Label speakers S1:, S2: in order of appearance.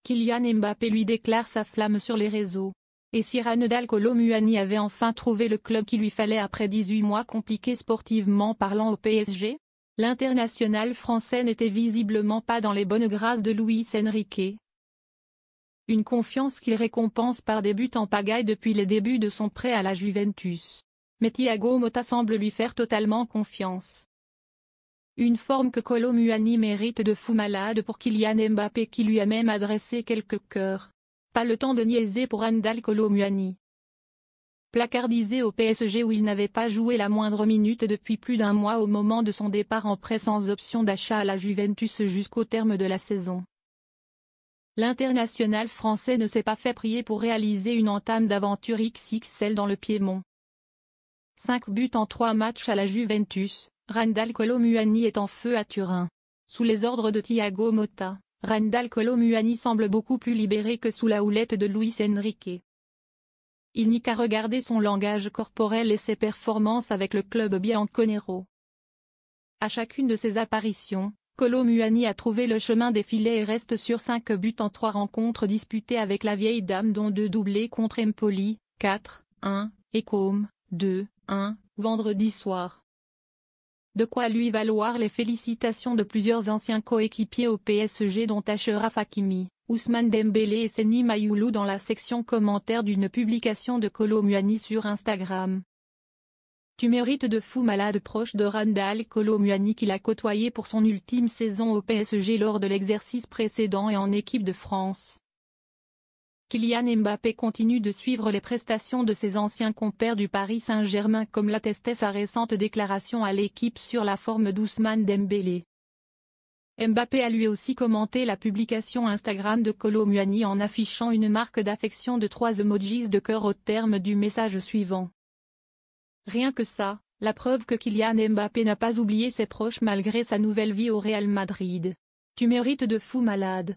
S1: Kylian Mbappé lui déclare sa flamme sur les réseaux. Et si Randal Kolo Muani avait enfin trouvé le club qu'il lui fallait après 18 mois compliqués sportivement parlant au PSG? L'international français n'était visiblement pas dans les bonnes grâces de Luis Enrique. Une confiance qu'il récompense par des buts en pagaille depuis les débuts de son prêt à la Juventus. Mais Thiago Motta semble lui faire totalement confiance. Une forme que Kolo Muani mérite de fou malade pour Kylian Mbappé qui lui a même adressé quelques cœurs. Pas le temps de niaiser pour Randal Kolo Muani. Placardisé au PSG où il n'avait pas joué la moindre minute depuis plus d'un mois au moment de son départ en prêt sans option d'achat à la Juventus jusqu'au terme de la saison. L'international français ne s'est pas fait prier pour réaliser une entame d'aventure XXL dans le Piémont. 5 buts en 3 matchs à la Juventus, Randal Kolo Muani est en feu à Turin. Sous les ordres de Thiago Motta, Randal Kolo Muani semble beaucoup plus libéré que sous la houlette de Luis Enrique. Il n'y qu'à regarder son langage corporel et ses performances avec le club bianconero. À chacune de ses apparitions, Kolo Muani a trouvé le chemin des filets et reste sur 5 buts en 3 rencontres disputées avec la vieille dame dont 2 doublés contre Empoli, 4-1, et Côme, 2-1, vendredi soir. De quoi lui valoir les félicitations de plusieurs anciens coéquipiers au PSG dont Achraf Hakimi, Ousmane Dembélé et Seny Mayoulou dans la section commentaires d'une publication de Kolo Muani sur Instagram. Tu mérites de fou malade proche de Randal Kolo Muani qu'il a côtoyé pour son ultime saison au PSG lors de l'exercice précédent et en équipe de France. Kylian Mbappé continue de suivre les prestations de ses anciens compères du Paris Saint-Germain comme l'attestait sa récente déclaration à l'équipe sur la forme d'Ousmane Dembélé. Mbappé a lui aussi commenté la publication Instagram de Kolo Muani en affichant une marque d'affection de 3 emojis de cœur au terme du message suivant. Rien que ça, la preuve que Kylian Mbappé n'a pas oublié ses proches malgré sa nouvelle vie au Real Madrid. Tu mérites de fou malade.